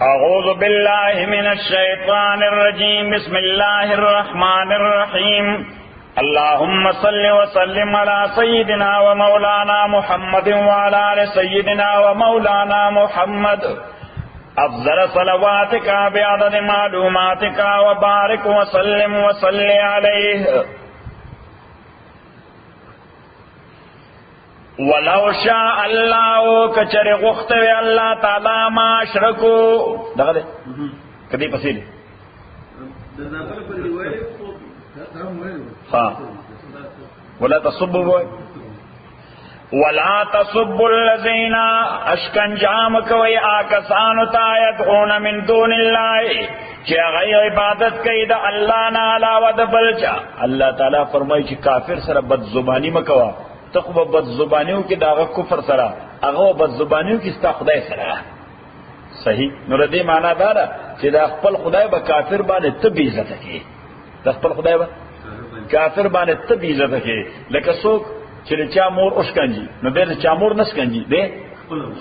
اعوذ باللہ من الشیطان الرجیم بسم اللہ الرحمن الرحیم اللہم صل وسلم علی سیدنا و مولانا محمد وعلی آل سیدنا و مولانا محمد افضل صلواتک بعدد معلوماتک وبارک وسلم وصلی علیہ ولو شاء اللہ کچر غخت اللہ تعالی ما اشرکو دغه دے کدی پسیل ہاں ولا تصبوا ولا تصبوا الذين اشکنجام کوي آکسانو تا يدعون من دون الله چې هغه عبادت کوي د الله نه علاوه د بلچا. الله تعالی فرمایي چې کافر سره بد زبانی مکوا، تخو بد زبانیو کې داغه کفر سره، هغه بد زبانیو کې ستا خدای سره. صحیح. نو دې معنا دا ده چې دا خپل خدای به کافر باندې ته بی عزت کوي، د خپل خدای به کافر باندې ته بی عزت کوي. لکه څوک چې چا مور اوسکنجي، نو دې چا مور نسکنجي، دې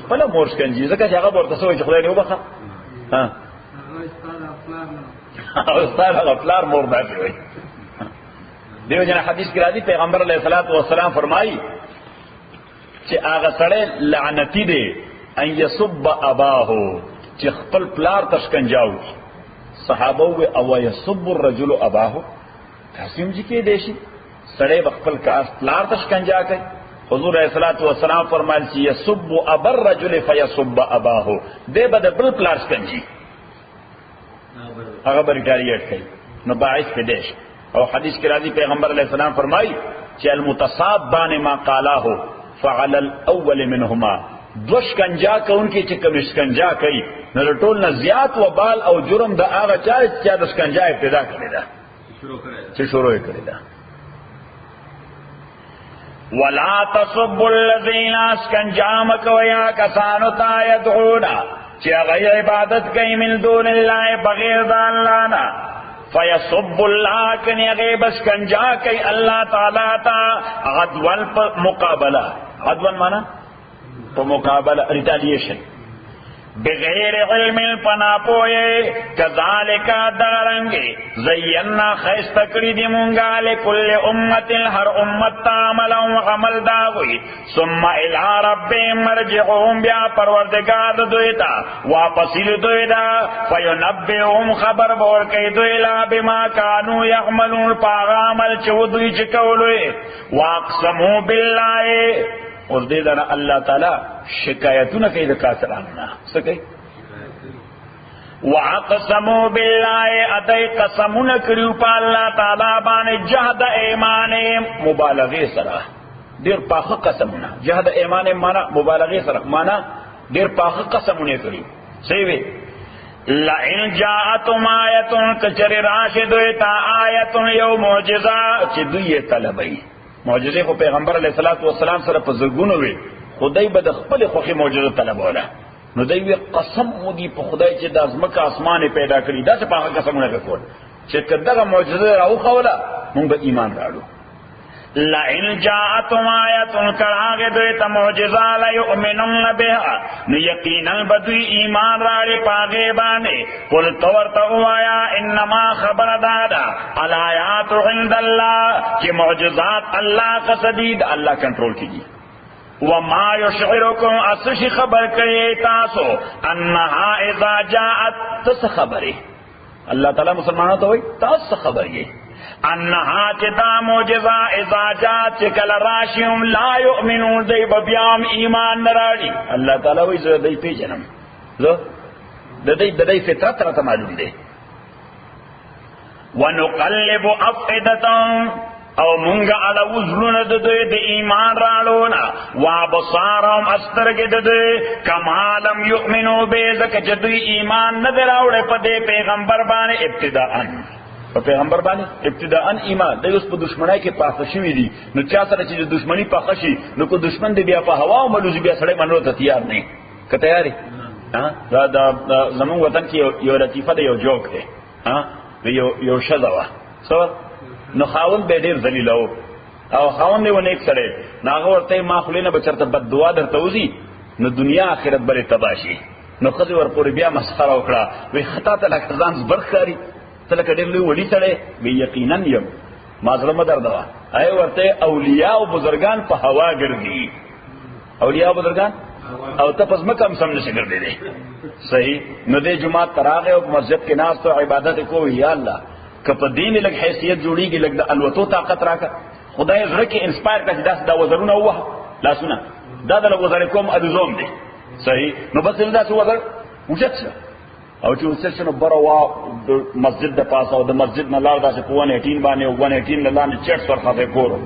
خپل مور سکنجي، ځکه چې هغه ورته سوې چې خدای دې وبخه. ها استاد غفلار مور باندې وي. دیو جنا حدیث کې راځي پیغمبر علیه الصلاۃ والسلام فرمایي چې هغه سړی لعنتی دی ان یسب اباه چې خپل پلار تشکنجاو. صحابه او او یسب الرجل اباه تاسیم جی کې دیشي سړی خپل پلار تشکنجا کوي. حضور علیه الصلاۃ والسلام فرمایل چې یسب ابا الرجل فیسب اباه، دې بد بل پلار تشکنجي هغه برګاریت کوي. نو باعث په دیش او حدیث کې راځي پیغمبر علیہ السلام فرمایي چې المتصابان ما قالاه فعلى الاول منهما، دو شکنجا کوونکي چې کوم شکنجا کوي نو ټول نه زیات وبال او جرم د هغه چا چې د شکنجا ابتدا کړی دا چې شروع یې کړی دا. ولا تصبوا الذين اسکنجام کویا کسانو تا يدعون چې هغه عبادت کوي من دون الله بغیر د الله نه، فیصب اللہ کنی غیبس کنجا کئی اللہ تعالیٰ تا عدوان پا مقابلہ، عدوان مانا پا مقابلہ ریٹالیشن بغیر علم پنا پوئے کذالکا درنگی زینا خیست کری دی منگا لکل امت ہر امت تعملا وعمل داوی ثم الى رب مرجعهم بیا پروردگار دویتا واپسیل دویدا فینبئهم خبر بور کئی دویلا بما کانو یعملون پاغامل چو دوی چکولوی واقسمو باللہ. اور دے دانا اللہ تعالی شکایتوں کئی دکا سلامنا سکئی وَعَقْسَمُوا بِاللَّهِ ادائی قسمون کریو پا اللہ تعالی بانے جہد ایمان مبالغی سرا دیر پاخ قسمونا. جہد ایمان مانا مبالغی سرا مانا دیر پاخ قسمون کریو. سیوے لَإِنْ جَاءَتُمْ آیَةٌ کچر راشدویتا آیَةٌ یو معجزہ چی دوی طلبئی. معجزه خو پیغمبر علیه الصلاۃ والسلام سره په زګونو وي، خدای به د خپل خوخي معجزه طلبوله. نو دوی وی قسم ودی په خدای چې د ازمکه اسمانه پیدا کړی، دا څه په هغه قسمونه وکول چې کداغه معجزه راو خوله مونږ به ایمان راړو. لئن جاءتم آیة کراغه دوی ته معجزه لا یؤمنون بها، نو یقینا بدوی ایمان راړي پاګه باندې. قل تورته وایا انما خبر دادا الایات عند الله، چې معجزات الله قصدید الله کنټرول کیږي. وما یشعرکم اسش خبر کوي تاسو انها اذا جاءت تس خبره. الله تعالی مسلمانانو ته وایي تاسو خبرې انها چتا معجزہ اذا جات چکل راشیم لا یؤمنون دی ببیام ایمان نراڑی. اللہ تعالیٰ وی زو دی پیجنم زو دی فطرت رتا معلوم دی. ونقلب افئدتم او منگا علا وزلون دوی دی ایمان رالونا وابصارهم استرگ دوی کما لم یؤمنو بیزک جدوی ایمان ندر آوڑے پا دی پیغمبر بانے ابتداءن په پیغمبر باندې ابتداءن ایمان د اوس په دشمنای کې پاخه شوی دي. نو چا سره چې دشمنی پاخه شي نو کو دشمن دی بیا په هوا او ملوزی بیا سړی منلو ته تیار نه که تیاری. دا زمون وطن کې یو لطیفه ده، یو جوک ده. یو شذوا سو نو خاون به ډیر ذلیل او او خاوند و نیک سره ناغه ورته ما خلینه بچرته بد دعا درته وزي نو دنیا آخرت بلې تباشي. نو خځې ورپورې بیا مسخره وکړه وی خطا ته لکه ځان زبر ښکاري ته لکه ډېر لوی وړي سړی وی یقینا یم ما زړه مه دردوه. ای ورته اولیاء او بزرګان په هوا ګرځي اولیاء او بزرګان او ته پس مکم سم نشي ګرځېدی صحیح. نو دې جمعات تراغه او مسجد کې ناست او عبادت کو یا الله که په دین لګ حیثیت جوړیږي لګ د الوتو طاقت راکړه خدای زړه کې انسپایر کړي دا وزرونه وه لاسونه دا د وزر کوم ادزوم دی صحیح. نو بس دا څه وزر وجد شه او چې وسه شنو بروا مسجد د پاسه او د مسجد نه لار داسې په 118 باندې او 118 نه لاندې چټ سر خاطه کورو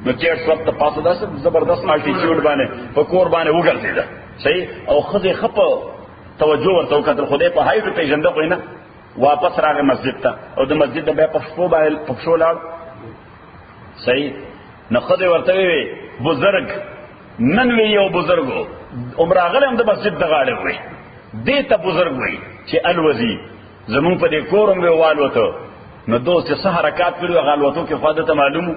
نو چټ سر ته پاسه داسې زبردست مالټیټیوډ باندې په کور باندې وګرځیدا صحیح. او خځه خپ توجه ورته وکړه خدای په هایټ پیژنده خو نه واپس راغی مسجد ته او د مسجد د بیا په شپو باندې په شو لاړ صحیح. نو خځه ورته وی بزرګ نن وی یو بزرګو عمره هم د مسجد د غاړه وی دې ته بزرګ وی چې الوزی زمون په دې کورم به والوته نو دوست څه حرکت کړو غالوتو کې فائدہ ته معلومو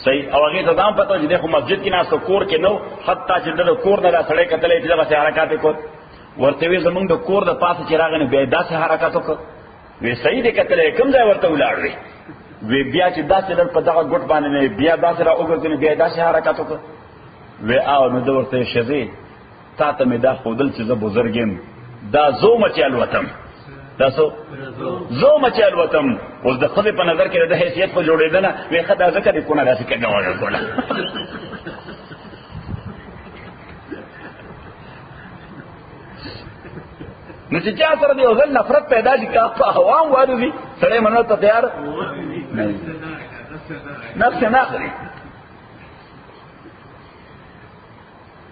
صحیح. او هغه ته دام پته چې دغه مسجد کې ناس کور کې نو حتی چې د کور نه سړی کتلې چې دغه حرکت وکړ ورته وی زمون د کور د پاسه چې راغنه به داسې حرکت وکړ وی صحیح دې کتلې کوم ځای ورته ولاړ وی بیا چې داسې در په دغه ګټ باندې نه بیا داسې را وګرځنه بیا داسې حرکت وکړ وی او نو دورته شزي تا ته مې دا خودل چې زه بزرګم دا زو مچال وطم دا زو مچال وطم اوس د خپل په نظر کې د حیثیت په جوړېدل نه وی خدای ځکه دې کو نه راسي کېږي وړل کوله نو چې چا سره دی او ځل نفرت پیدا شي کا په عوام وادي سره منو ته تیار نه نفس نه اخلي.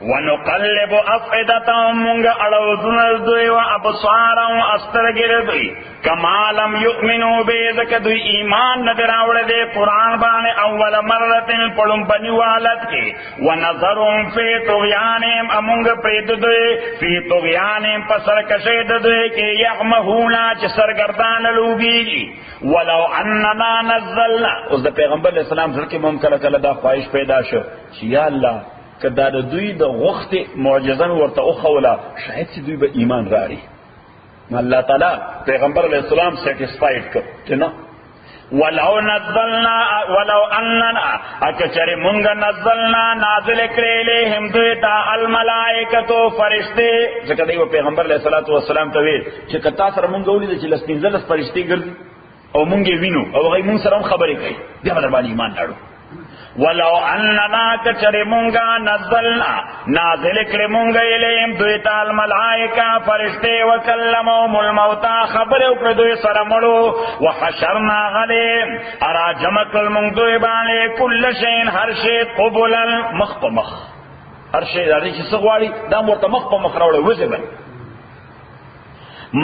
ونقلب افئدتهم منغ اڑوزن دوی و ابصارهم استرگیر دوی کما لم یؤمنو بیزک دوی ایمان ندر آوڑ دے قرآن بانے اول مرتن پڑم بنی والت کے ونظرهم فی طغیانهم امونگ پرید دوی فی طغیانهم پسر کشید دوی کہ یعمہونا چی سرگردان لوگی ولو اننا نزلنا اس دا پیغمبر علیہ السلام ذرکی ممکن کل دا خواہش پیدا شو چی یا اللہ کدا د دوی د وخت معجزه ورته او خوله شاید چې دوی به ایمان راړي الله تعالی پیغمبر علیہ السلام سیټیسفاید کړ چې نه ولو اننا اکچر مونږ نزلنا نازل کړي له هم دوی ته الملائکه فرشته ځکه دی پیغمبر علیہ الصلوۃ والسلام ته وی چې کتا سره مونږ ولید چې لسپینځلس فرشتي ګرځي او مونږ وینو او هغه مونږ سره خبرې کوي بیا باندې ایمان راړو ولو اننا کچر مونگا نزلنا نازل کر مونگا الیم دوی تال ملائکہ فرشتے وکلمهم الموتا خبر اکر دوی سرمڑو وحشرنا غلیم ارا جمک المونگ دوی بانے کل شین ہر شی قبولا مخ پا مخ ہر شی داری چی سغواری دام ورطا مخ پا مخ روڑے وزبن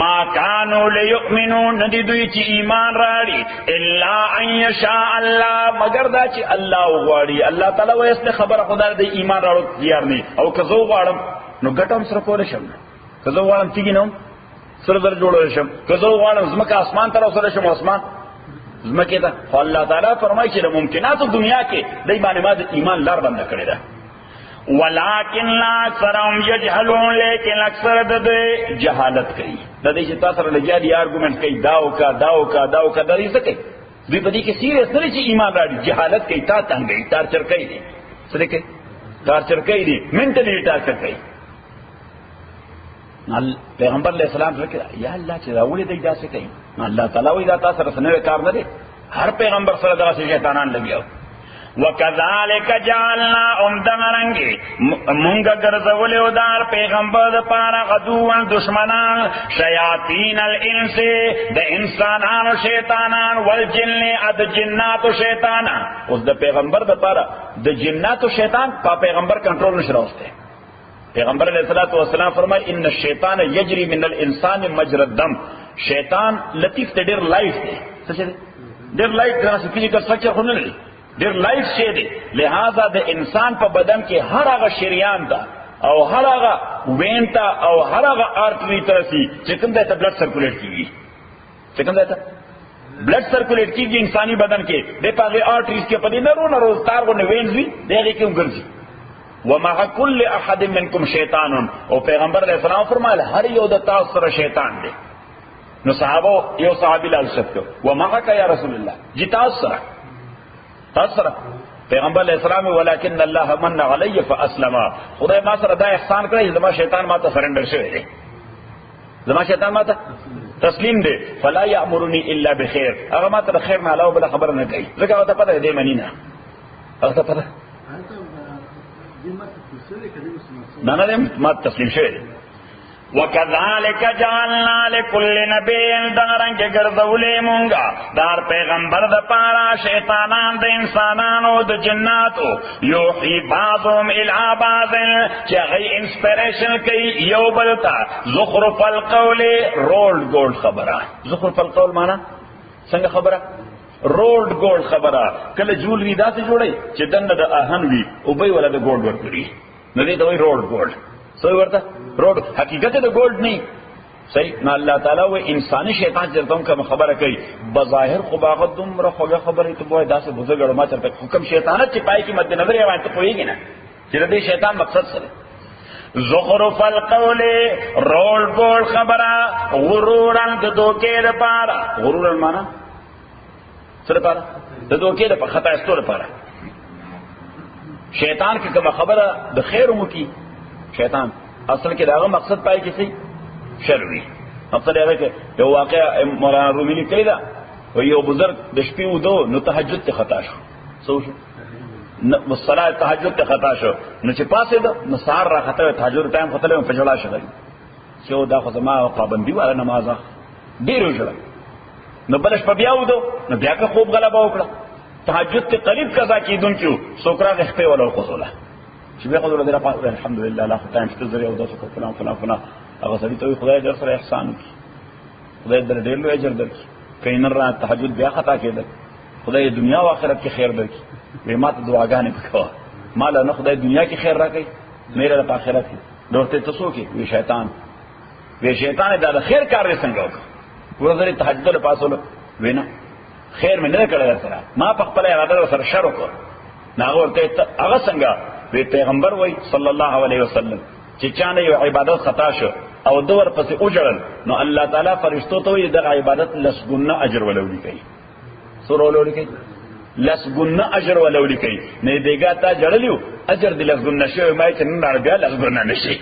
ما کانو لیؤمنو ندی دوی چی ایمان راڑی الا ان یشاء اللہ مگر دا چی اللہ غواڑی اللہ تعالی ویسن خبر خدا دی ایمان راڑو تیار نی او کزو غواڑم نو گٹم سر کولشم کزو غواڑم تیگی نوم سر در جوڑولشم کزو غواڑم زمک آسمان تر سرشم آسمان زمکی تا خو اللہ تعالی فرمائی چی دا ممکنات دنیا کے دی بانی ما دی ایمان لار بند کردی دا ولیکن لا اکثرهم یجهلون لیکن اکثر دے جہالت کئی دے چې تاسو سره لګیا دي آرګومنټ کوي داو کا دا یې څه کوي دوی په دې کې سیریس نه چې ایمان راړي جهالت کوي تا څنګه تارچر کوي دي څه کوي تارچر کوي دي منټلی تارچر کوي پیغمبر علیہ السلام سره یا الله چې راولې دی دا څه کوي الله تعالی وی دا تاسو سره نه کار نه دي هر پیغمبر سره دا شیطانان لګیاو وَكَذَلِكَ جَعَلْنَا اُمْدَمَرَنْگِ مونگا گرزولی ادار پیغمبر پارا غدوان دشمنان شیاطین الانس دا انسانان و شیطانان والجن اد جنات و شیطانان اس دا پیغمبر دا پارا دا جنات و شیطان پا پیغمبر کنٹرول نشراؤستے پیغمبر علیہ السلام فرمائے ان الشیطان یجری من الانسان مجرى الدم شیطان لطیف تے دیر لائف دے سچے دے دیر لائف دے فزیکل سٹرکچر خود نہیں دیر لائف شے دے لہذا د انسان په بدن کې هر هغه شریان تا او هر هغه وین تا او هر هغه آرټری ترسي چې کوم د بلډ سرکولیټ کیږي چې کوم د بلڈ سرکولیٹ کیږي انساني بدن کې د پاغه آرټریز کې پدې نرو تار غو وینز وی دغه کې ګرځي. ومع كل احد منكم شیطان، او پیغمبر علیہ السلام فرمایله هر یو د تاسو سره شیطان دی. نو صحابه یو صحابي لا شک ومعك یا رسول الله، جی تاسو سره پیغمبر علیہ السلام ولکن الله من علی فاسلم، خدای ما سره دا احسان کړی زما شیطان ما ته سرندر شوی دی، زما شیطان ما ته تسلیم دی. فلا یامرنی الا بخیر، هغه ما ته خیر نه علاوه بل خبر نه کوي، ځکه هغه ته پته دی منی نه، هغه ته پته نه ما تسلیم شوی دی. وَكَذَلِكَ جَعَلْنَا لِكُلِّ نَبِيٍّ دَارًا کہ گردولے مونگا دار پیغمبر د پارا شیطانان د انسانانو د جناتو یوحی بعضهم الی بعض چې غي انسپیریشن کوي یو بلتا زخرف القول رولڈ گولڈ خبره. زخرف القول معنا څنګه خبره؟ رولڈ گولڈ خبره. کله جولری داسې جوړي چې دنه د اهن وی او به ولا د گولډ ورکړي، نو دې ته وایي رولڈ گولڈ. سوی ورته روڈ حقیقت د گولڈ نہیں صحیح. نہ اللہ تعالیٰ وہ انسانی شیطان چرتا ہوں کہ خبر کئی بظاہر خباغت دم رخوگا خبر تو بوئے دا سے بزرگ اڑما چرتا حکم شیطانت چپائی کی مد نظر ہے تو کوئی گی نا چرتے شیطان مقصد سر زخرف القول رول گول خبرہ غرورا دھوکے د پارا. غرورا مانا سر پارا دھوکے د خطا استور پارا. شیطان کی کما خبرہ د خیر کی شیطان اصل کې داغه مقصد پای کې سي شروي. مقصد هغه کې یو واقع مولانا رومي لیکلی دا و یو بزرگ د شپې ودو نو تهجد ته خطا شو. سو شو نو صلات تهجد ته خطا شو، نو چې پاسه ده نو سحر را خطا تهجد ټایم خطا په جلا شغل چې دا خو زما پابندي ولا نماز ډیر وجړ. نو بلش په بیا ودو نو بیا که خوب غلبه وکړه تهجد ته قریب قضا کیدون کیو سوکرا غخته ولا قصوله چې به خدای دې راپات الحمدلله الله ټایم ست زری او داسو فلان فلان فلان هغه سړي ته خدای دې سره احسان وکړي، خدای دې ډېر لوی اجر درکړي. کین را تهجد بیا خطا کېده خدای دنیا او آخرت کې خیر درکړي. به ماته دعاګانې وکړه مال نه خدای دنیا کې خیر راکړي میرے په آخرت کې ډورته تاسو کې وی شیطان دا خیر کار یې څنګه وکړ ورته تهجد له پاسولو وینا خیر مې نه کړل سره ما په خپل اراده سره شر وکړ ناغه ورته هغه څنګه وی پیغمبر وای صلی الله علیه وسلم چې چانه یو عبادت خطا شو او دور پسې اوجړل نو الله تعالی فرشتو ته وی دغه عبادت لسګونه اجر ولولي کوي. سور ولولي کوي لسګونه اجر ولولي کوي. نه دیګه تا جړلیو اجر دې لسګونه شوی مای چې نن راځي لسګونه نشي.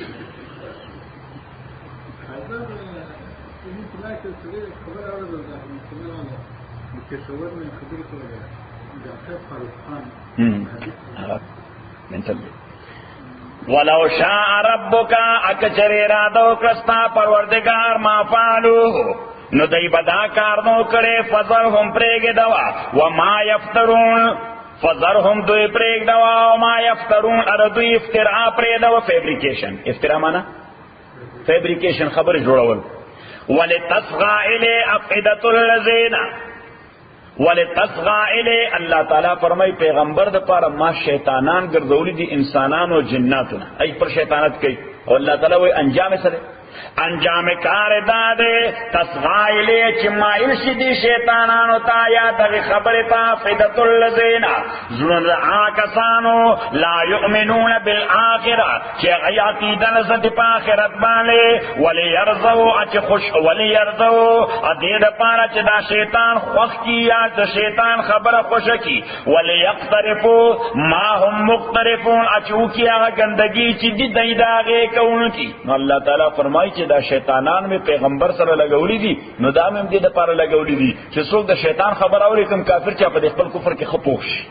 ولو شاء ربک اکچر ارادو کرستا پروردگار ما فعلوه نو دای بدا کار نو کرے فذرهم پریگ دوا وما یفترون فذرهم دوی پریگ دوا وما یفترون اردوی افتراء پریگ دوا فیبریکیشن. افتراء مانا فیبریکیشن خبر جوڑول. ولتصغى الی افئدة الذین ولتصغى الی اللہ تعالیٰ فرمائی پیغمبر د پاره ما شیطانان ګرځولي دي انسانان او جناتونه ای پر شیطانت کوي او اللہ تعالیٰ وی انجام سره انجام کار داده تصغى الی چې مایل شي دي شیطانانو تا یا د خبره تا فدت الذین زن عاکسانو لا یؤمنون بالآخرة چې غیاتی دنزد په آخرت باندې وليرضوا اچ خوش وليرضوا ادې د پاره چې دا شیطان خوښ کی یا د شیطان خبره خوش کی وليقترفوا ما هم مقترفون اچو کی هغه گندگی چې دی دایداغه کوونکی. نو الله تعالی فرمایي چې دا شیطانان می پیغمبر سره لګولې دي نو دا مې دې د پاره لګولې دي چې څوک د شیطان خبر اوري کوم کافر چې په خپل کفر کې خپوښ شي.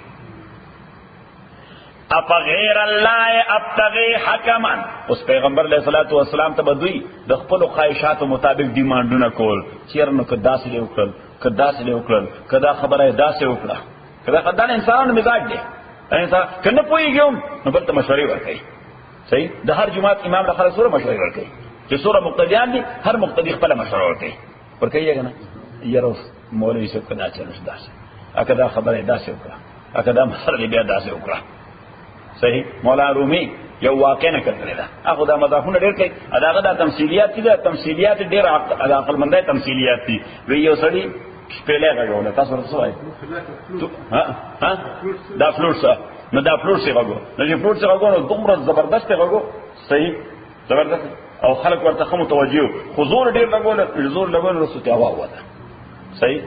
اپ غیر الله ابتغي حکما اوس پیغمبر علیہ الصلوۃ والسلام ته بدوی د خپل خواهشاتو مطابق ډیمانډونه کول چیرنه کدا سره وکړل کدا سره وکړل کدا خبره داسې وکړه کدا خدای انسان مزاج دی انسان کنه پويګم نو بل ته مشورې ورکړي. صحیح د هر جماعت امام له خلک سره مشورې ورکړي چې سوره مقتدیان دي هر مقتدی خپل مشوره ورکړي ورکړي کنه یاره مولوی څه کدا چلوش داسې اکدا خبره داسې وکړه اکدا مسله بیا داسې وکړه. صحیح مولانا رومي یو واقع نه کړل دا هغه د مضافونه ډېر کوي اداغه د تمثيليات دي تمثيليات ډېر عقل مندای تمثيليات دي وی یو سړی شپېلې غږونه تاسو ورته وایي ها دا فلوټ څه نو دا فلوټ څه غږو نو چې فلوټ څه غږو نو دومره زبردست غږو صحیح زبردست او خلک ورته خمو توجه حضور ډیر لګول حضور لګول رسو ته هوا وته صحیح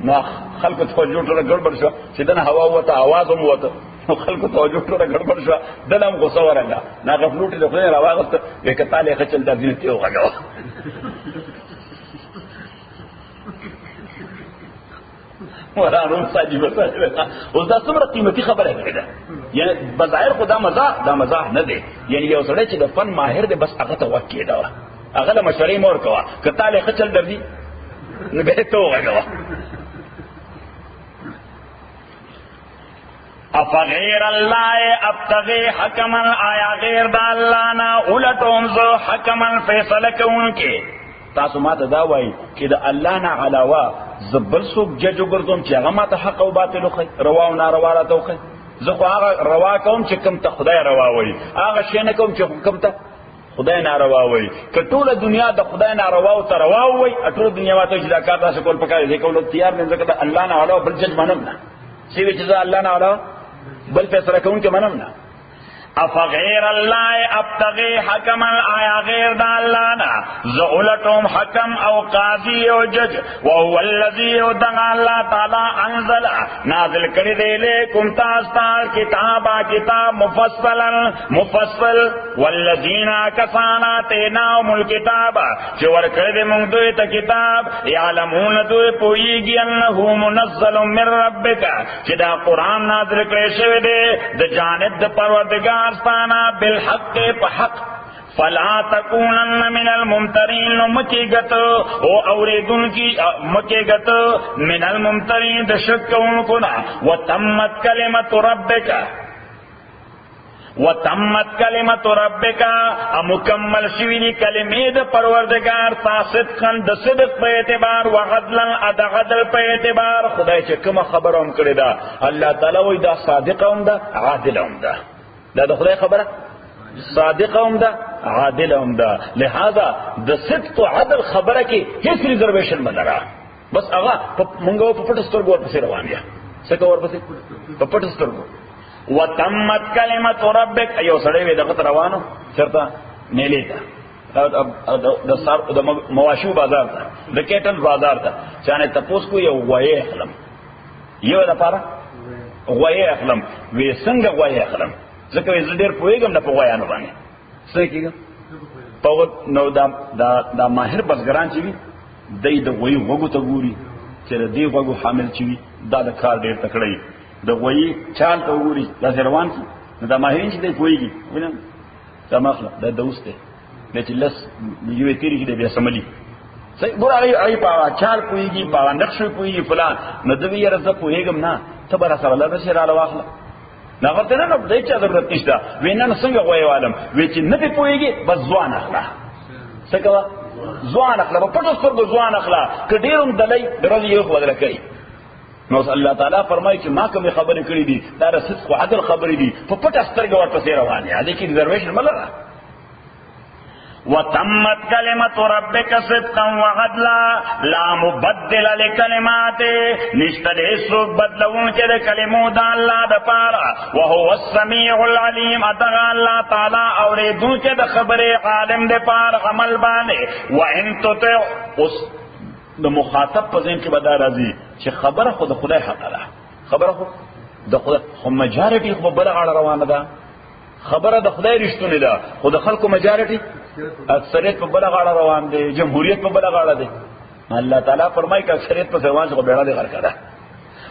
نو خلک توجه ټول ګډوډ شو چې دنه هوا وته आवाज هم وته نو خلکو توجه ټول ګډوډ شو دلم غوسه ورنګا نا غفلوټ له خو راواغست وکټاله خچل د دې ته وغاړو ورانو ساجي وسه اوس دا څومره قیمتي خبره ده یعنی بظاهر خدا مزاح نه دی یعنی یو سړی چې د فن ماهر دی بس هغه ته وکړي دا هغه له مشورې مور کوا کتاله خچل درځي نه به ته وغاړو افغیر الله ابتغي حکما آیا غیر د الله نه ولټوم زه حکما فیصله کوونکې تاسو ماته دا وایي چې د الله نه علاوه زبل څوک جج وګرځوم چې هغه ماته حق او باطل وخی روا او ناروا راته وخی زه خو هغه روا کوم چې کوم ته خدای روا وایي هغه شی نه کوم چې کوم ته خدای ناروا وایي که ټوله دنیا د خدای ناروا او ته روا وایي ټوله دنیا ماته چې دا کار تاسو کول پکاره دی کول تیار نه ځکه د الله نه علاوه بل جج منم نه سی چې الله نه علاوه بل فیصله کوونکی منم نه افغیر الله ابتغي حکما آیا غیر د الله نه زولتم حکم او قاضی او جج وهو الذي يدعى الله تعالی انزل نازل کړی دی لیکم تاسو کتاب مفصل والذین کسانا تیناهم الكتاب چې ورکړی دی موږ دوی ته کتاب یعلمون دوی پوهیږي انه منزل من ربک چې دا قرآن نازل کړی شوی دی د جانب د پروردگار استانا بالحق بحق فلا تکونن من الممترین مکیگت او اوریدن کی مکیگت من الممترین دشکون کنا وتمت کلمت ربک مکمل شویلی کلمې د پروردگار صدقاً د صدق په اعتبار وعدلا عدل په اعتبار خدای چې کوم خبر هم کړی دا الله تعالی وای دا صادق هم ده عادل هم ده دا د خدای خبره صادق هم ده عادل هم ده لہذا د صدق او عدل خبره کې هیڅ ریزرویشن ملره بس هغه مونږ په پټ سترګو ورپسې روان یو څه کو ورپسې په پټ سترګو وتمت کلمت ربک ایو سړی وی دغه روانو چرته نیلی ته د مواشو بازار ته د کیټل بازار ته چانه تپوس کو یو وای اخلم یو لپاره وای اخلم وی څنګه وای اخلم ځکه زه ډېر پوهېږم نه په غویانو باندې څه کېږي په نو دا ماهر بزګران چې وي دی د غوی غوږو ته ګوري چې د دې غوږو حامل چې وي دا د کار ډېر تکړه وي د غوی چال ته ګوري داسې روان شي نو دا ماهرین چې دی پوهېږي وینم دا مخله دا دوست دی دی چې لس یوې تېرې چې دی بیا سملي صحیح ګوره هغې په هغه چال پوهېږي په هغه نقش پوهېږي فلان نو ده وي یاره زه پوهېږم نه ته به راسره لږ شي راله واخله نغته نه د چا ضرورت نشته وینن څنګه غوي عالم وی چې نه پويږي بس ځوان اخلا څه کوه ځوان اخلا په پټو سترګو ځوان اخلا کډیرم دلای درځي یو بدل کوي نو الله تعالی فرمایي چې ما کوم خبرې کړې دي دا صدق او عدل خبرې دي په پټه سترګو ورته روان دي دې کې ریزرویشن ملره وتمت کلمت ربک صدقا وعدلا لا مبدل لکلماته نشته دې څوک بدلون کې د کلمو د الله د پاره وهو السميع العليم اتغ الله تعالی اورېدونکي د خبرې عالم د پاره عمل باندې وان تطع اوس د مخاطب په ذهن کې بدا راځي چې خبره خو د خدای حق ده خبره خو د خدای خو مجارټي خو بل غاړه روانه ده خبره د خدای رښتونه ده خو د خلکو مجارټي اکثریت په بل غاړه روان دي جمهوریت په بل غاړه ده الله تعالی فرمایي چې اکثریت په ځوان څخه بیړه دي غرقه ده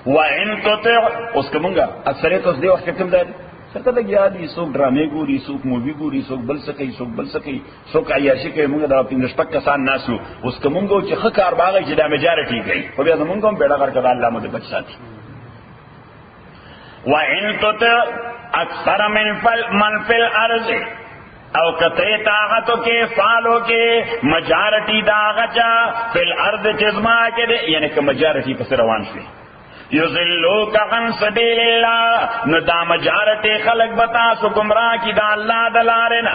وان تطع اوس کومه اکثریت اوس دی وخت کوم ده څنګه لګیا دي څوک ډرامې ګوري څوک مووي ګوري څوک بل څه کوي څوک عیاشي کوي موږ دا په نشپک کسان ناسو اوس کومه چې ښه کار باغی چې د میجارټي کوي خو بیا موږ هم بیړه غرقه ده الله مو دې بچ ساتي وان تطع اکثر من فی الارض او کته طاقتو کې فالو کې مجارټي داغچا فل ارض جزما کې یعنی که مجارټي پس روان شي یذلوک عن سبیل الله نو دا مجارټي خلق بتا سو گمراه کی دا الله دلارنا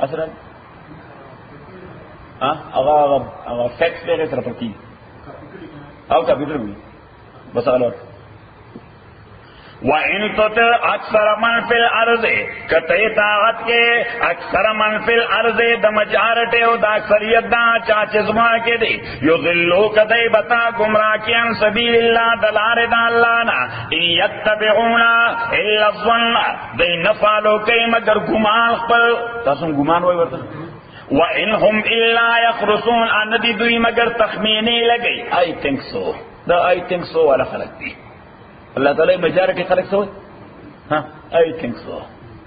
اصلا هغه فیکس دې تر پتی او کمپیوٹر میں بس غلط. وَإِن تُطِعْ أَكْثَرَ مَنْ فِي الْأَرْضِ کته طاعت کې اکثر من فی الارض د مجارټه او د اکثریت دا چا چې زما کې دی یذلوا کدی بتا گمراه کیان سبیل الله دلار د الله نه ان یتبعون الا الظن دای نفالو کوي مگر ګمان خپل. تاسو ګمان وای ورته وَإِنْ هُمْ إِلَّا يَخْرُصُونَ ان دې دوی مگر تخمینې لګي. I think so دا I think so ولا خلق دي اللہ تعالی میجارٹی خلق سوئی ہاں I think so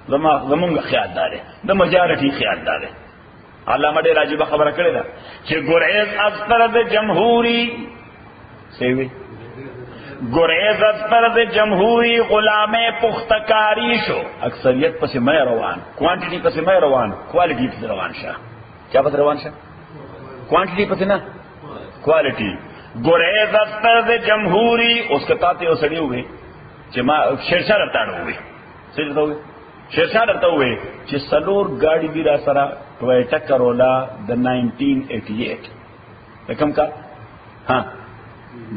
زمونږ خیال داره د میجارٹی خیال داره. علامه ډېر عجیبه خبره کړې ده چې ګریز از طرز جمهوری سیوی ګریز از طرز جمهوری غلامه پختکاری شو. اکثریت پسې مې روان کوانټیټي پسې مې روان کوالټي پسې روان شه. چا پسې روان شه؟ کوانټیټي پسې نه کوالټي. گریز از طرز جمهوری اس کے تاتے وہ سڑی ہوئے شیرشاہ رتا ہوئے شیرشاہ رتا ہوئے چې سلور گاڑی بھی را سرا ٹویٹا کرولا دا 1988 رقم کا ہاں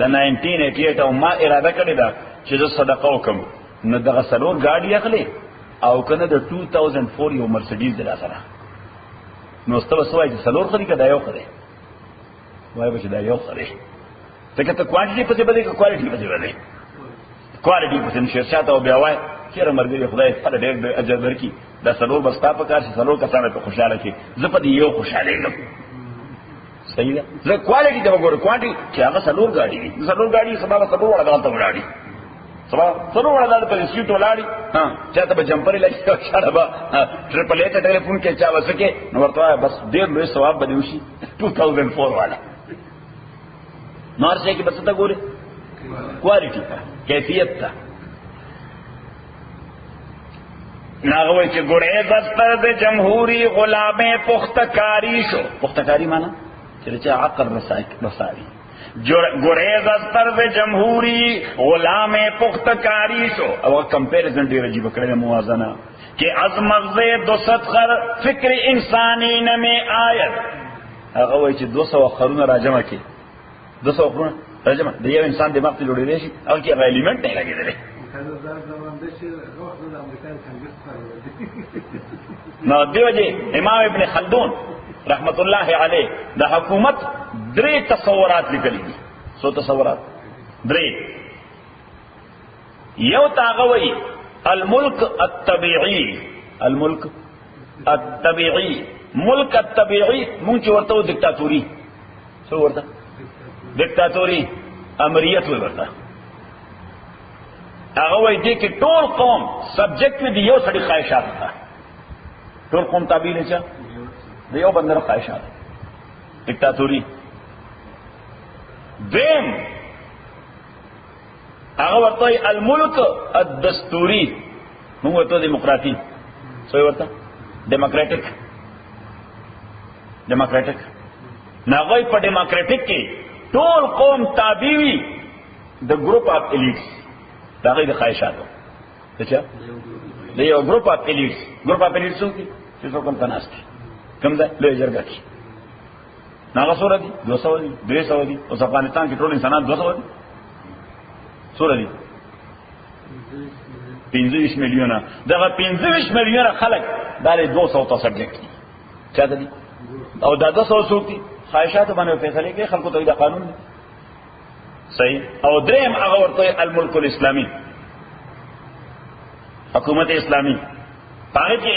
دا 1988 او ما اراده کړی دا چې زه صدقه وکم نو دغه سلور گاڑی اخلي او کنه د 2004 یو مرسډیز را سره نو ستو سوای چې سلور خري کدا یو خري وای به دا یو خري ځکه ته کوانټیټي پسې بده کې کوالټي پسې بده کوالټي پسې شیرشاه ته بیا وای چیرې مرګي خدای ستاسو ډېر اجر درکړي دا سلور بستا په کار شي سلور کسانه په خوشاله کې زه په دې یو خوشاله یم. صحیح ده زه کوالټي ته وګورم کوانټي چې هغه سلور گاډي دي سلور گاډي سبا سلور وړه غلطه وړاړي سبا سلور وړه غلطه په سیټ ولاړي ها چاته به جمپري لګي او چاته به ټریپل اے ته ټلیفون کې چا وسکه نو ورته بس ډېر لوی ثواب به دیوشي 2004 والا نار سے کہ بس تا گورے کوالٹی کا کیفیت تا ناغوی چه گریز از طرز جمهوری غلامه پختکاری شو. پختکاری مانا چرے چه عقل رسائی گریز از طرز جمهوری غلامه پختکاری شو. او کمپیریزن دیر عجیب کرده موازنہ کہ از مغز دو صدخر فکر انسانی نمی آیت اغوی چه 200 خرون راجمہ کی 200 خرون راجمہ دا یو انسان دماغ تی جوڑی دیشی اگر کی اگر ایلیمنٹ نہیں لگی دے نو دیو جی امام ابن خلدون رحمت اللہ علیہ دا حکومت درے تصورات لکلی دی. سو تصورات درے یو تاغوی الملک الطبیعی الملک الطبیعی ملک الطبیعی مونچ ورطا دکتاتوری سو ورطا دکتاتوری امریت وی ورطا اغوی دی کہ ټول قوم سبجیکٹ میں دی یو سڑی خواہشات تا ټول قوم تابع نه چا دی یو بندر خواہشات دکتاتوری. دیم هغه ورته الملک الدستوری موږ ورته دیموکراټي سوی ورته ډیموکراټک ناغوی په ډیموکراټک کې ټول قوم تابع وي د ګروپ اف الیټس دا غي د خواهشاتو څه د یو ګروپ اف الیټس څو دي چې څو کوم تناستي کوم ځای له جرګه کې ناغه سور دي 200 دي 300 دي او افغانستان کې ټول انسانان 200 دي سور دي 25 میلیونه دغه 25 میلیونه خلک دا له 200 ته سبجیکټ دي چا دي او دا 200 څوک دي خواهشات باندې فیصله کوي خلکو ته د قانون صحیح. او دریم هغه ورته الملک الاسلامی حکومت اسلامی پاره کې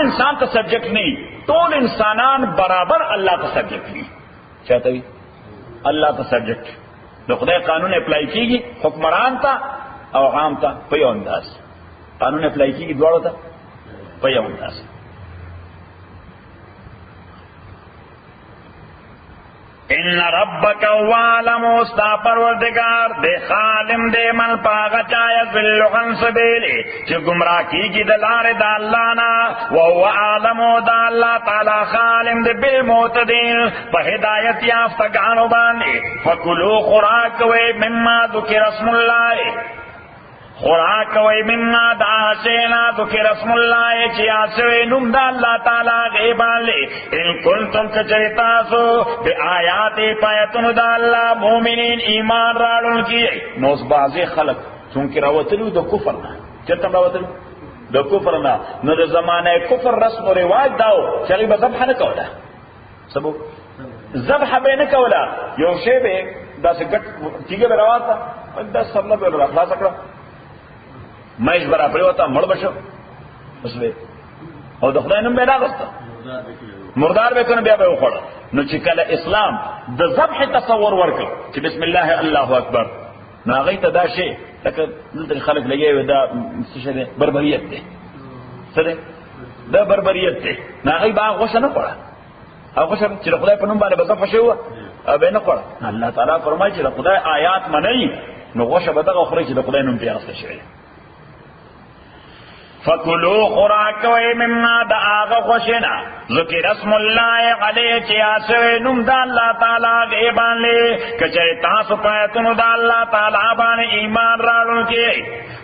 انسان ته سبجیکټ نه ټول انسانان برابر الله ته سبجیکټ دي چاته وي الله ته سبجیکټ د خدای قانون اپلای کیږي حکمران ته او عام ته په یو انداز قانون اپلای کیږي دواړو ته په یو انداز. ان ربک وعلم استا پروردگار دے خالم دے من پاغا چایا ذل عن سبیلی چی گمراہ کی گی دلار دا اللہ نا وهو عالم دا اللہ تعالی خالم دے بالمعتدین پا ہدایت یافتگانو باندی فکلو خوراک وے مما ذکر اسم اللہ خوراک کوي مما دا شینا ذکر اسم الله چې اسوي نوم د الله تعالی غیباله ان کنتم کچریتاسو بیاات پایتون د الله مؤمنین ایمان راړونکي نو بعضی خلق څنګه راوتلو د کفر نه چرته راوتلو د کفر نه نو د زمانه کفر رسم او رواج داو چې به ذبح نه کوله سبو ذبح به نه کوله یو شی به داسې ګټ تیګه به راوته دا سبله به راخلاص کړه مېش برا پریوتا مړ بشو اوسه او د خدای نوم به راغسته مردار به کنه بیا به وخوړه نو چې کله اسلام د ذبح تصور ورکړ چې بسم الله الله اکبر نو هغه ته دا شی لکه دلته خلک لګي دا څه دی بربریت دی څه دا بربریت دی نه هغه باغ غوښه نه خوړه هغه چې خدای په نوم باندې بذبح شو به نه خوړه الله تعالی فرمایي چې خدای آیات منئ نو غوښه به دغه خوري چې د خدای نوم په اصل شي فکلوا خوراک کوي مما د هغه خوښینا ذکر اسم الله علیه چې اسوي نوم د الله تعالی غیبانله کچې تاسو پاتونو د الله تعالی باندې ایمان راوړونکي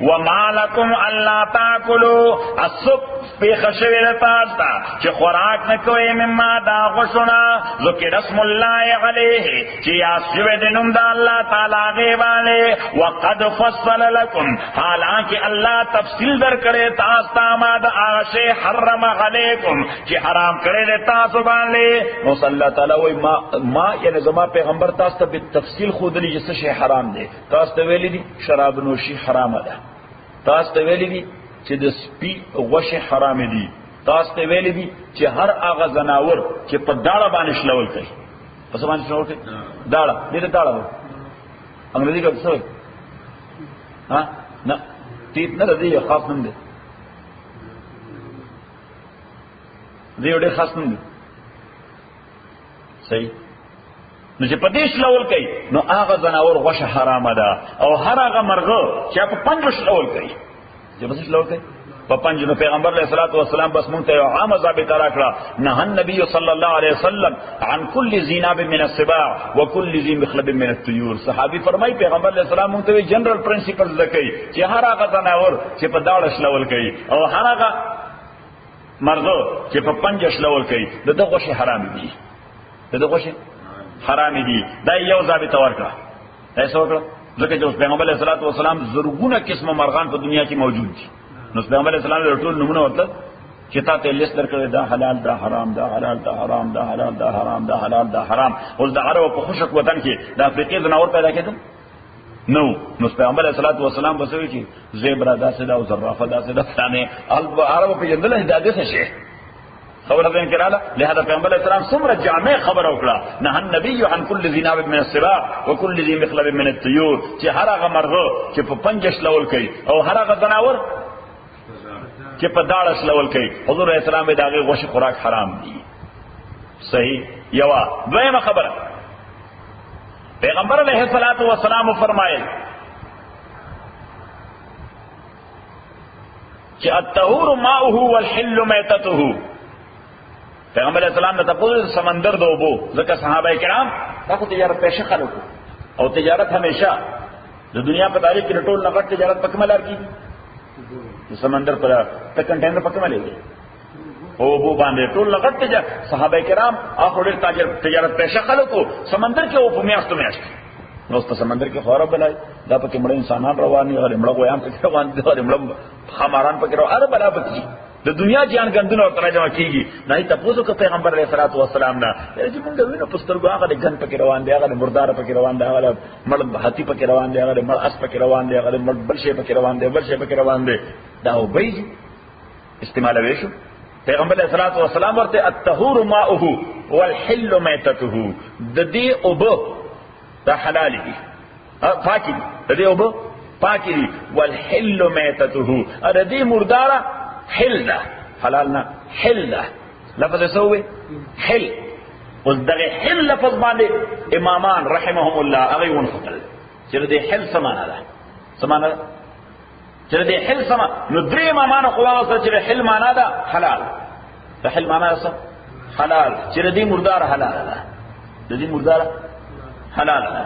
وما لكم الا تاكلوا السب په خشویل تاسو چې خوراک نه کوي مما دا غوښونه ذکر اسم الله علیه چې اسوي د نوم د الله تعالی غیبانله وقد فصل لكم حالانکه الله تفصیل درکړي تاسو ما د آشی حرم علیکم چې حرام کړی دی تاسو باندې نو صلی الله تعالی وای ما یعنی زما پیغمبر تاسو ته په تفصیل خودلی چې څه شی حرام دی تاسو ته ویلی دي شراب نوشي حرام ده تاسو ته ویلی دي چې د سپي غوښه حرام دي تاسو ته ویلی دي چې هر هغه زناور چې په داړه باندې شلول کوي په څه باندې شلول کوي داړه دې داړه انګریزي کې څه ها نه تیت نه دی یو خاص نوم دی دیو ډېر خاص نه دي صحیح نو چې په دې شلول کوي نو هغه زناور غوښه حرامه ده او هر هغه مرغه چې په پنځه شلول کوي چې په شلول کوي په پنځه نو پیغمبر علیه الصلاۃ والسلام بس مونږ ته یو عامه ضابطه راکړه نه النبي صلی الله علیه وسلم عن كل ذی ناب من السباع وكل ذی مخلب من الطيور صحابي فرمای پیغمبر علیه السلام مونږ ته جنرال پرنسپلز لکې چې هر هغه زناور چې په داړه شلول کوي او هر هغه مرغه چې په پنځه شلول کوي دغه غوښه حرام دي دغه غوښه حرام دي دا یو ضابطه ورکړه ایسا وکړه ځکه چې پیغمبر علیه الصلاۃ والسلام زرګونه قسمه مرغان په دنیا کې موجود دي نو پیغمبر علیه السلام له ټول نمونه ورته چې تاسو لیست درکړی دا حلال دا حرام دا حلال دا حرام دا حلال دا حرام دا حلال دا حرام اوس د عربو په خوشک وطن کې د افریقې زناور پیدا کېدل نو پیغمبر علیه الصلاۃ والسلام بسوي چې زیبرا داسې دا او زرافه داسې دا ثاني عربو په جندل هدايه څه شي خبره ده کړه لهدا پیغمبر علیه السلام څومره جامع خبر وکړه نه النبي عن كل ذي ناب من السباع وكل ذي مخلب من الطيور چې هر هغه مرغه چې په پنځه شلول کوي او هر هغه زناور چې په داړه شلول کوي حضور اسلام به داغه غوښه خوراک حرام دي صحیح یوا دویمه خبره پیغمبر علیہ الصلوۃ والسلام فرمایل چې الطهور ماؤه والحل میتته پیغمبر علیہ السلام ته په سمندر دوبو ځکه صحابه کرام تاسو تجارت پېښه خلکو او تجارت همیشه د دنیا په تاریخ کې ټول لغت تجارت په کومه لار کې سمندر پر ته کنټینر په کومه لګي او بو باندې ټول لغت تجارت صحابه کرام اخر تجارت پېښه خلکو سمندر کې او په میاشتو نو په سمندر کې خورا بلای دا پکې مړ انسانان روان دي غره مړ غویان پکې روان دي غره مړ خماران پکې روان اره بلا پکې د دنیا جان ګندونه او ترجمه کیږي نه تاسو کو پیغمبر علیه الصلوۃ والسلام نه چې موږ وینو پسترګو هغه د ګن پکې روان دي هغه مردار پکې روان دي هغه مړ هتی پکې روان دي هغه مړ اس پکې روان دي هغه مړ بل شي پکې روان دي بل شي پکې روان دي دا وبې استعمال وشو پیغمبر علیه الصلوۃ والسلام ورته الطهور ماؤه والحل میتته د دې اوبه دا حلال دي پاکي دي د دې اوبه پاکي دي والحل میتته ا دې مرداره حل ده حلال نه حل ده لفظ سوې حل اوس دغه حل لفظ باندې امامان رحمهم الله هغه ونخل چې دې حل سمانه ده سمانه چې دې حل سما نو درې امامان خو واسه چې حل معنا ده حلال ده حل معنا ده حلال چې دې مردار حلال ده د دې مردار حلال ده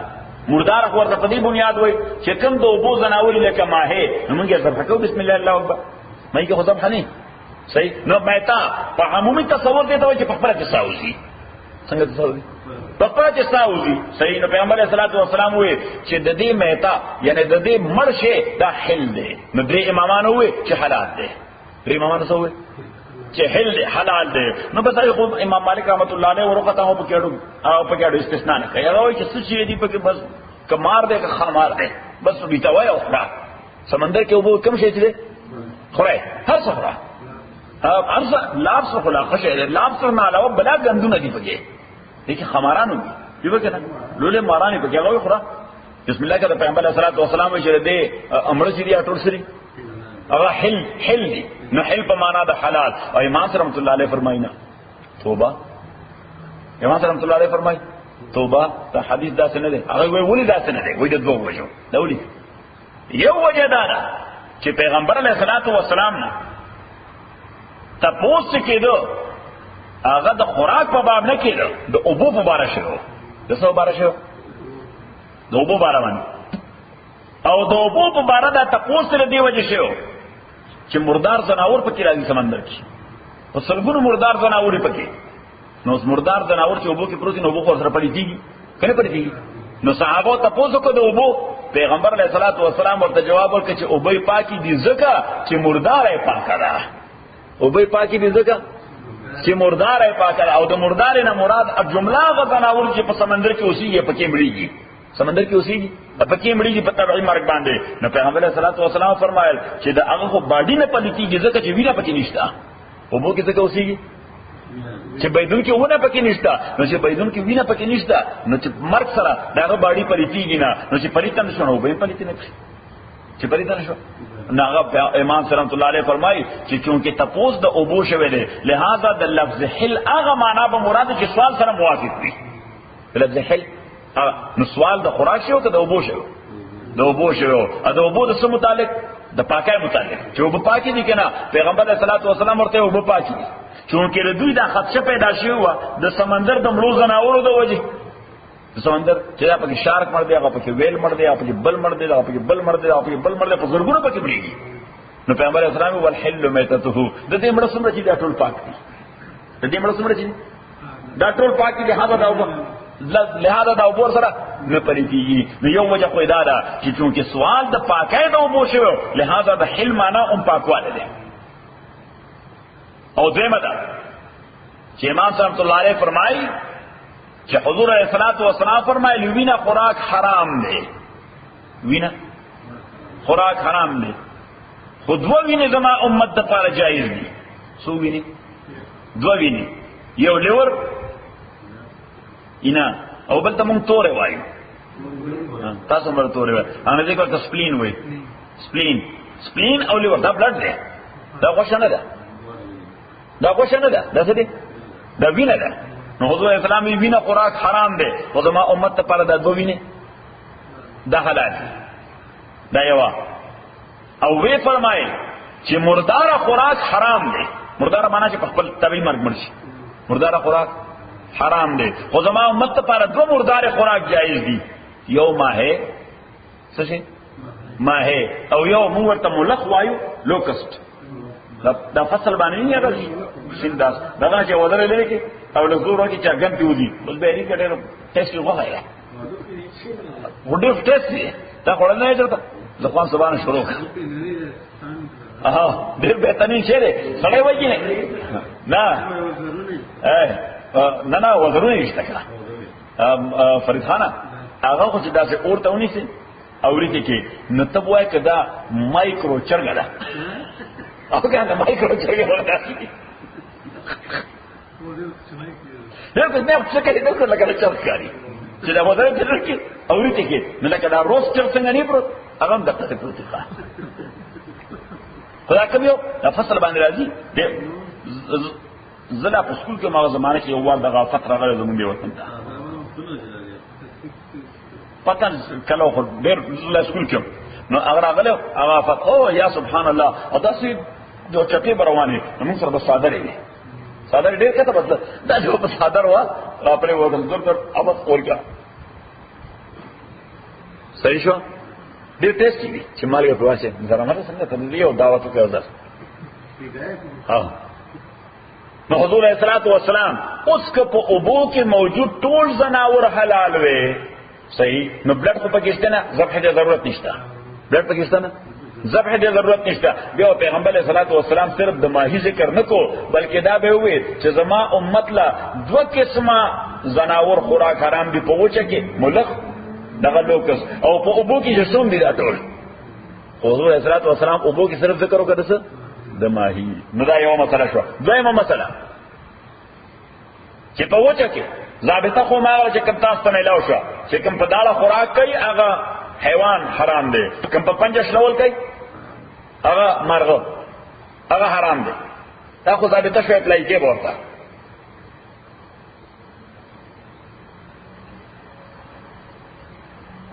مردار خو ورته په دې بنیاد وای چې کوم د اوبو زناوري لکه ماهی موږ یې ذبح کوو بسم الله الله اکبر مې کې خو ذبح نه صحیح نو مېتا په عمومي تصور دی ته چې په خپل تساوي څنګه تساوي په خپل تساوي صحیح نو پیغمبر صلی الله علیه وسلم وې چې د دې مېتا یعنی د دې مرشه دا حل دی نو درې امامانو وې چې حلال دی درې امامانو څه وې چې حل دی حلال دی نو بس امام مالک رحمت الله علیه ورته هو پکېړو استثناء نه کوي هغه چې څه شي دی پکې بس کمار دی که خامار دی بس بیتوي او خړه سمندر کې وبو کم شي دی خړای هر څه خړه ارزه لابس خلا خشه لابس نه علاوه بلا غندونه دی پکې دغه خمارانو دی پکې نه لولې مارانه پکې هغه خړه بسم الله کده پیغمبر صلی الله علیه وسلم چې دې امر چې دی ټول سری هغه حل دی نو حل په معنا د حلال او امام رحمت الله علیه فرماینا توبه امام رحمت الله علیه فرمای توبه دا حدیث دا څه نه دی هغه وی ولې دا څه نه دی وای د دوه وجو دا ولې یو وجه دا چې پیغمبر علیه الصلاۃ والسلام نه تاسو کېدو هغه د خوراک په باب نه کېدو د اوبو په باره شو د څه باره شو د اوبو باره باندې او د اوبو په باره دا تاسو سره دی وجه شو چې مردار زناور پکې راځي سمندر کې او سلګونو مردار زناور پکې نو مردار زناور چې اوبو کې پروتین اوبو خو سره پړې دي کنه پړې دي نو صحابه تاسو کو د اوبو پیغمبر علیه الصلاۃ والسلام ورته جواب ورکړ چې اوبې پاکي دي ځکه چې مردار یې پاکه ده اوبې پاکي دي ځکه چې مردار یې پاکه ده او د مردار نه مراد اب جمله غ زناور چې په سمندر کې اوسېږي پکې مړیږي سمندر کې اوسېږي پکې مړیږي په تبعی مرګ باندې نو پیغمبر علیه الصلاۃ والسلام فرمایل چې د هغه خو باډي نه پلیتیږي ځکه چې وینه پکې نشته اوبو کې څه اوسېږي چې بيدون کې ونه پکې نشته نو چې بيدون کې وینه پکې نشته نو چې مرګ سره داغه باډي پلیتیږي نه نو چې پلیتن شنو به پلیت نه چې پلیتن شو ناغه امام رحمت الله علیه فرمایي چې چونکه تپوس د اوبو شوه دی لہذا د لفظ حل هغه معنا به مراد چې سوال سره موافق وي لفظ حل نو سوال د خوراک شو که د اوبو شو د اوبو شو د اوبو د سم متعلق د پاکای متعلق چې اوبو پاکي دي کنه پیغمبر صلی الله علیه وسلم ورته اوبو پاکي دي چونکه د دوی د خدشه پیدا شوی و د سمندر د مړو زناورو د وجه د سمندر چې هغه پکې شارک مړ دی هغه پکې ویل مړ دی هغه پکې بل مړ دی هغه پکې بل مړ دی هغه پکې بل مړ دی په زرګونو پکې مړیږي نو پیغمبر اسلام والحل میتته د دې مړ سمره چې دا ټول پاک دي د دې مړ سمره چې دا ټول پاک دي لہذا دا اوبو سره نه پریږي نو یو وجه خو دا ده چې چونکه سوال د پاکۍ د اوبو شو لہذا د حل معنا هم پاکواله ده او دیمه ده چې امام رحمت الله علیه فرمایي چې حضور علیه الصلاۃ والسلام فرمایي وینا خوراک حرام دی وینا خوراک حرام دی خود و ویني زما امت د پاره جایز دي سو ویني دو ویني یو لور اینا او بل ته مونږ تورې وایو تاسو مر تورې وایو هغه دې کو سپلین وایي سپلین او لور دا بلډ دی دا غوښه نه ده دا غوښه نه ده دا څه دی دا وینه ده نو حضور اسلام وینه خوراک حرام دی او زما امت ته پر دا دو وینه دا حلال دا یو او وی فرمایي چې مردار خوراک حرام دی مردار معنا چې په خپل طبيعي مرګ مرشي مردار خوراک حرام دی خو زما امت ته پر دو مردار خوراک جایز دي یو ماهه څه شي ماهه او یو موږ ورته ملخ وایو لوکست دا فصل باندې نه راځي سینداس دا چې ودرې لري کې او له زورو کې چې ګم پیودي بل به یې کډه ټیسټ وغواړي وډه ټیسټ دا کول نه چرته ځکه سبحان شروع ډېر بهترین شی دی سړی وایي نه نه وزرونه نشته کړه فرید خانه هغه خو چې داسې اورته ونیسي اورې کې نو ته وایې که دا مایکرو چرګه ده او کنه مایکرو چرګه ورته یو څه نه څه کوي دا لکه چرګ کاری چې دا وزره چرګ کې اورې کې نو لکه دا روسټر څنګه نه پروت هغه هم دغه پروت ښه خدا کوم یو د فصل باندې راځي زلا په سکول کې ما زمانه کې یو وار دغه فتره غره زمونږ دی وطن ته پتن کله خو ډېر زلا سکول کې نو هغه راغله هغه فت او یا سبحان الله او داسې د چټي بروانه موږ سره د صادرې دي صادرې ډېر کته بدل دا جو په صادر وا خپل وګم زور تر اوبس اورګه صحیح شو ډیر ټیسټي دي چې مالګه په واسه زرمره څنګه تدلی او دعوت کوي ځه ها نو حضور علیہ الصلوۃ والسلام اوس که په اوبو کې موجود ټول زناور حلال وي صحیح نو بلډ په پاکستان ذبح ته ضرورت نشته بلډ پاکستان ذبح ته ضرورت نشته بیا پیغمبر علیہ الصلوۃ والسلام صرف د ماهی ذکر نکو بلکې دا به وي چې زما امت لا دوه قسمه زناور خوراک حرام دي په وچه کې ملخ دغه لوکس او په اوبو کې جسوم دي دا ټول حضور علیہ الصلوۃ والسلام اوبو کې صرف ذکر وکړه څه د ماهی نو دا یو مسله شو دویمه مسله چې په وچه کې ضابطه خو ما چې کوم تاسو ته ملاو شو چې کوم په داله خوراک کوي هغه حیوان حرام دی کوم په پنځه شلول کوي هغه مرغه هغه حرام دی دا خو ضابطه شو اپلای کې ورته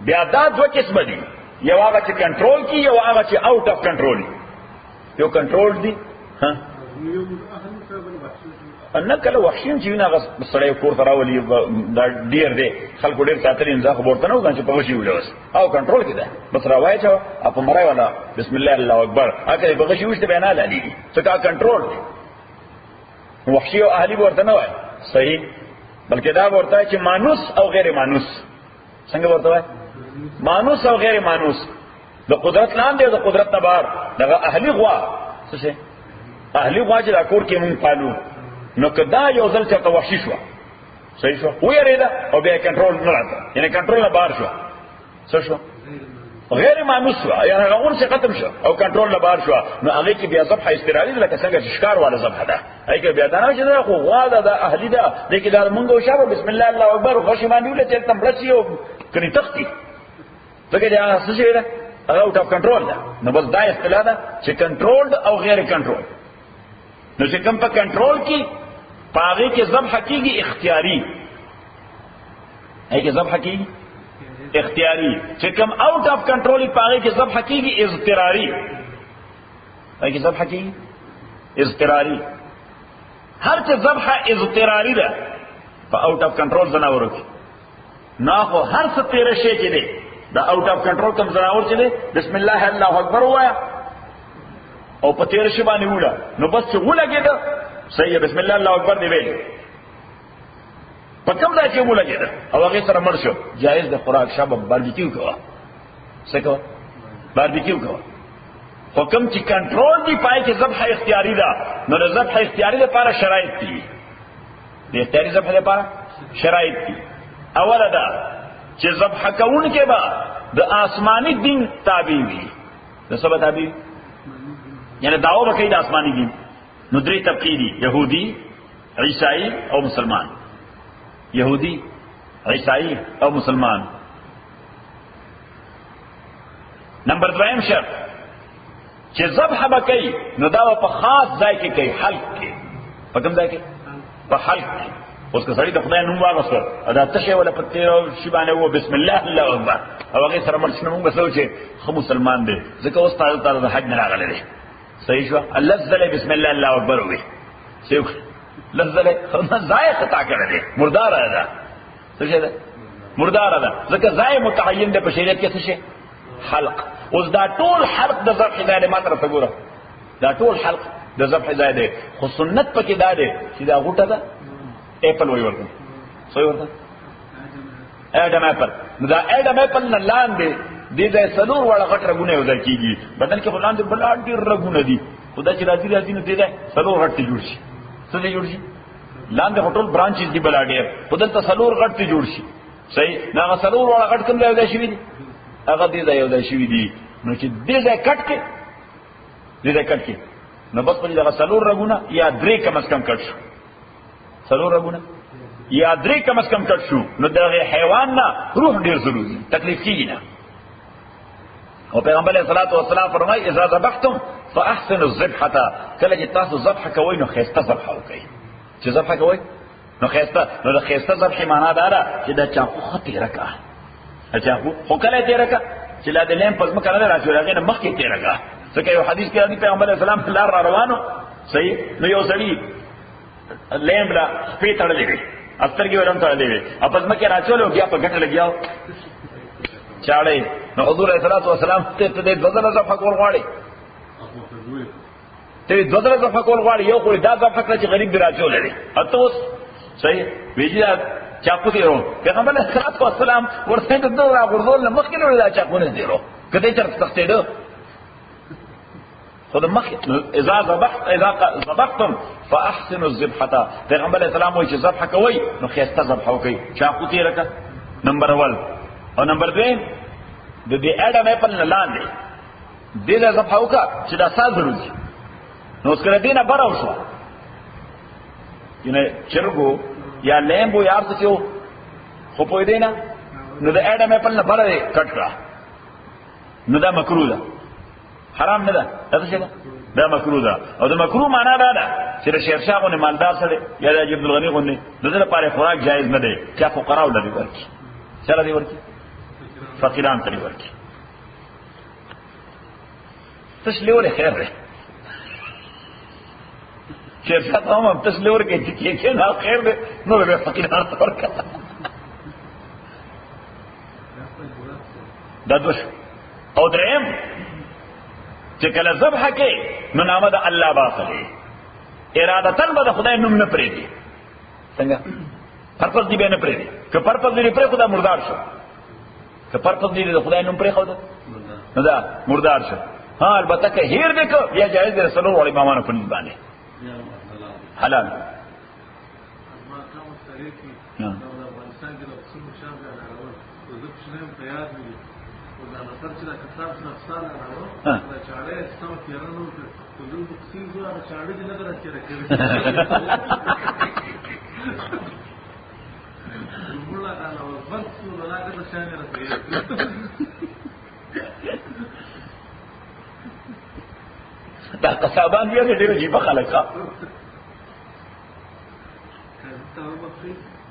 بیا دا دوه قسم دي یو هغه چې کنټرول کی یو هغه چې آوټ اف کنټرول یو کنټرول دي ها ان کله وحشین چې نه سړی کور تراولي دا ډیر دی خلکو ډیر ساتل انځه خبرته نه وځي په وشي ولوس او کنټرول کړه بس راوای چې په مرای والا بسم الله الله اکبر اګه په وشي وشته بیان نه لالي څه کا کنټرول وحشي او اهلی ورته نه وای صحیح بلکې دا ورته چې مانوس او غیر مانوس څنګه ورته وای مانوس او غیر مانوس د قدرت لاندې او د قدرت نه بهر دغه اهلی غوا څه اهلی غوا چې دا کور کې مونږ پالو نو کدا یو ځل چې وحشي شو صحیح شو ویریدا او بیا کنټرول نه راځي یعنی کنټرول نه بهر شو څه شو غیر مانوس شو یعنی هغه څه ختم شو او کنټرول نه بهر شو نو هغه کې بیا ذبح استرالی لکه څنګه چې ښکار والا ذبح ده هغه کې بیا دا نه چې دا خو غوا ده د اهلی ده لیکن دا مونږ شابه بسم الله الله اکبر خوشی باندې ولې چې تم رسي او کني تختی دغه دا څه شي ده هغه اوټ اف کنټرول ده نو بس دا اصطلاح ده چې کنټرولډ او غیر کنټرول نو چې کوم په کنټرول کې پاغه کې ذبح کیږي اختیاري هغه کې ذبح کیږي اختیاري چې کوم آوټ اف کنټرول پاغه کې ذبح کیږي اضطراري هغه کې ذبح کیږي اضطراري هر څه ذبح اضطراري ده په آوټ اف کنټرول زناور کې نه خو هر څه تیر شي چې ده دا آوټ اف کنټرول کوم زناور چې ده بسم الله الله اکبر وایا او په تیر شي باندې وړه نو بس چې ولګیدا صحیح بسم الله الله اکبر دی ویل په کوم ځای کې ولګیدا او هغه سره مړ شو جایز د خوراک شابه باربیکیو کوه څه کوه باربیکیو کوه حکم چې کنټرول دی پای کې ذبح اختیاري ده نو د ذبح اختیاري لپاره شرایط دي د اختیاري ذبح لپاره شرایط دي اوله ده چې ذبح کوونکې به د آسماني دین تابع وي د څه به تابع یعنی دعوه وکړي د آسماني دین نو درې طبقې دي يهودي عیسائی او مسلمان يهودي عیسائی او مسلمان نمبر دویم شرط چې ذبح وکړي نو دا په خاص ځای کې کوي حلق کې په کوم ځای کې په حلق کې اوس که سړی د خدای نوم واغسته دا تشه ولا په تیر شی باندې و بسم الله الله اکبر او هغه سره مرشد موږ بسو چې خو مسلمان دی ځکه اوس تعالی د حج نه راغلی دی صحیح شو لزل بسم الله الله اکبر وي شو لزل ځای خطا کړی دی مردار ده څه شه ده مردار ده ځکه ځای متعین دی په شریعت کې څه شي حلق اوس دا ټول حلق د ذبح ځای ما طرف ته ګوره دا ټول حلق د ذبح ځای دی خو سنت پکې دا دی چې دا غوټه ده اپل وی ورته څه ورته اډم اپل دا اډم اپل نه لاندې دې ځای سلور وړه غټ رګونه ودر کیږي بدن کې خلان دې بلان ډیر رګونه دي خدا چې راځي نو دې ځای سلور غټ جوړ شي څه دې جوړ شي لاندې هټول برانچز دی بلا ډیر خدای ته سلور غټ جوړ شي صحیح دا سلور وړه غټ کوم ځای شي دي هغه دې ځای ودر شي دي نو چې دې ځای کټ کې دې ځای کټ کې نو بس په دې سلور رګونه یا درې کم از کم کټ شو سلور رګونه یا درې کم از کم کټ شو نو دغه حیوان نه روح ډیر ضروري تکلیف کیږي نه او پیغمبر علیہ الصلوۃ والسلام فرمایي اذا ذبحتم فاحسنوا الذبحه کله چې تاسو ذبح کوئ نو خیسته ذبح وکړئ چې ذبح کوئ نو خیسته نو د خیسته ذبح معنا دا ده چې دا چاقو خطي رکا چاقو خو کله دې رکا چې لا د لیم پس مکه نه راځي هغه نه مخکې دې رکا ځکه یو حدیث کې دی پیغمبر علیہ السلام لار روانو صحیح نو یو سړي لیم لا پیټړلې وي افتر کې ورم تړلې وي اپس مکه راځولو بیا په ګټه لګیاو چاړې نو حضور صلی الله علیه وسلم ته د دوزله ذبح کول غواړي ته دوزله ذبح کول غواړي یو خو دا ذبح کړ چې غریب دی راځول لري اته اوس صحیح ویجی چاقو دیرو پیغمبر صلی الله علیه وسلم ورته د دوه غردول مخکې نو دا چاقو نه دیرو کته چرته تختیدو خود مخ اذا ذبحتم فاحسنوا الذبحه پیغمبر اسلام وایي چې ذبح کوي نو خیسته ذبح وکي چاقو تیر کا نمبر 1 او نمبر 2 د دې اډه مې په لاندې دې له ذبح وکا چې دا ساز ورځي نو اوس کله دینه براو شو ینه چرګو یا لیمبو یا څه کېو خو په دې نه نو د اډه مې په لاره کټ کړه نو دا مکروه ده حرام نه ده دا څه ده دا مکروه ده او د مکروه معنا دا ده چې د شیرشاه غو نه مالدار سره یا د عبد الغنی غو نه دغه لپاره خوراک جایز نه دی چې فقرا ولري ورکی سره دی ورکی فقیران ته دی ورکی تشلیور خیر ده شیرشاه ته هم تشلیور کې چې نه خیر ده نو به فقیران ته ورکا دا دوش او دریم چې کله ذبح کې نو نامه د الله باخلي ارادتن به د خدای نوم نه پرېږدي څنګه پرپس دی به نه پرېږدي که پرپس دی پرې خدا مردار شو که پرپس دی د خدای نوم پرې خو نو دا مردار شو ها البته که هیر دې کو بیا جایز دی رسول الله امامانو په نسبت باندې حلال دا قصابان بیا ډېر عجیبه خلک ښه